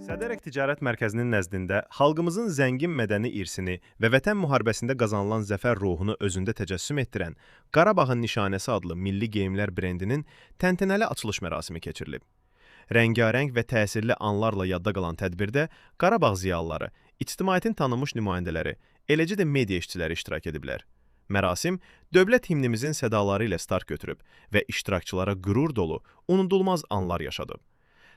Sədərək Ticarət Mərkəzinin nəzdində xalqımızın zəngin mədəni irsini və Vətən müharibəsində qazanılan zəfər ruhunu özündə təcəssüm etdirən Qarabağın Nişanəsi adlı milli geyimlər brendinin təntənəli açılış mərasimi keçirilib. Rəngarəng və təsirli anlarla yadda qalan tədbirdə Qarabağ ziyalıları, ictimaiyyətin tanınmış nümayəndələri, eləcə də media işçiləri iştirak ediblər. Mərasim dövlət himnimizin sədaları ilə start götürüb və iştirakçılara qürur dolu, unudulmaz anlar yaşadıb.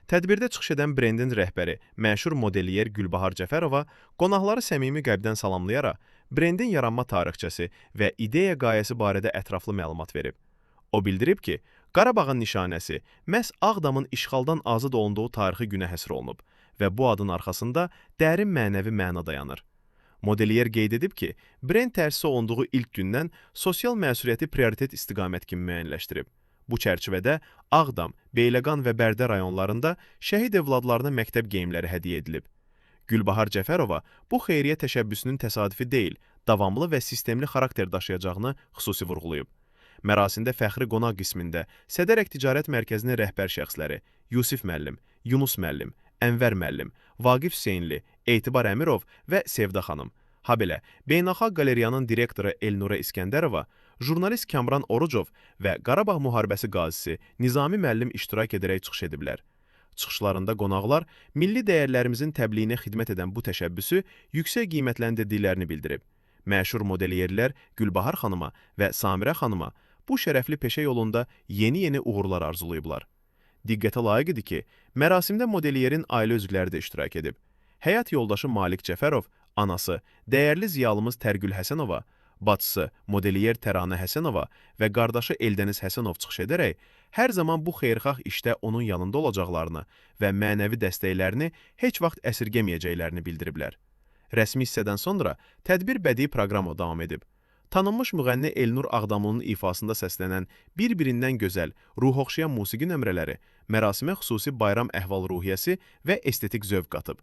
Tədbirdə çıxış edən brendin rəhbəri, məşhur modelyer Gülbahar Cəfərova qonaqları səmimi qəlbdən salamlayaraq brendin yaranma tarixçəsi və ideya qayəsi barədə ətraflı məlumat verib. O bildirib ki, Qarabağın nişanəsi məhz Ağdamın işğaldan azad olunduğu tarixi günə həsr olunub və bu adın arxasında dərin mənəvi məna dayanır. Modelyer qeyd edib ki, brend təsis olunduğu ilk gündən sosial məsuliyyəti prioritet istiqamət kimi müəyyənləşdirib. Bu çərçivədə Ağdam, Beyləqan və Bərdə rayonlarında şəhid övladlarına məktəb geyimləri hədiyyə edilib. Gülbahar Cəfərova bu xeyriyyə təşəbbüsünün təsadüfi deyil, davamlı və sistemli xarakter daşıyacağını xüsusi vurğulayıb. Mərasimdə fəxri qonaq qismində Sədərək Ticarət Mərkəzinin rəhbər şəxsləri Yusif müəllim, Yunus müəllim, Ənvər müəllim, Vaqif Hüseynli, Etibar Əmirov və Sevda xanım, habelə Beynəlxalq Qaleriyanın direktoru Elnurə İskəndərova, jurnalist Kamran Orucov və Qarabağ müharibəsi qazisi Nizami müəllim iştirak edərək çıxış ediblər. Çıxışlarında qonaqlar milli dəyərlərimizin təbliğinə xidmət edən bu təşəbbüsü yüksək qiymətləndirdiklərini bildirib. Məşhur modelyerlər Gülbahar xanıma və Samirə xanıma bu şərəfli peşə yolunda yeni uğurlar arzulayıblar. Diqqətə layiq idi ki, mərasimdə modelyerin ailə üzvləri də iştirak edib. Həyat yoldaşı Malik Cəfərov, anası, dəyərli ziyalımız Tərgül Həsənova, bacısı modelyer Təranə Həsənova və qardaşı Eldəniz Həsənov çıxış edərək, hər zaman bu xeyirxah işdə onun yanında olacaqlarını və mənəvi dəstəklərini heç vaxt əsirgəməyəcəklərini bildiriblər. Rəsmi hissədən sonra tədbir bədii proqramı davam edib. Tanınmış müğənni Elnur Ağdamlının ifasında səslənən bir-birindən gözəl, ruh oxşayan musiqi nömrələri mərasimə xüsusi bayram əhval-ruhiyyəsi və estetik zövq qatıb.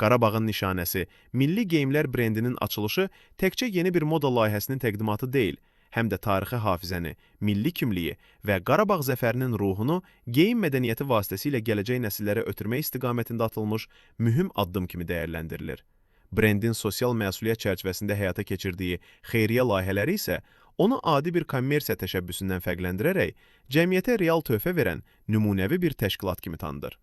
Qarabağın nişanəsi, milli geyimlər brendinin açılışı təkcə yeni bir moda layihəsinin təqdimatı deyil, həm də tarixi hafizəni, milli kimliyi və Qarabağ zəfərinin ruhunu geyim mədəniyyəti vasitəsilə gələcək nəsillərə ötürmək istiqamətində atılmış mühüm addım kimi dəyərləndirilir. Brendin sosial məsuliyyət çərçivəsində həyata keçirdiyi xeyriyyə layihələri isə onu adi bir kommersiya təşəbbüsündən fərqləndirərək cəmiyyətə real töhfə verən nümunəvi bir təşkilat kimi tanıdır.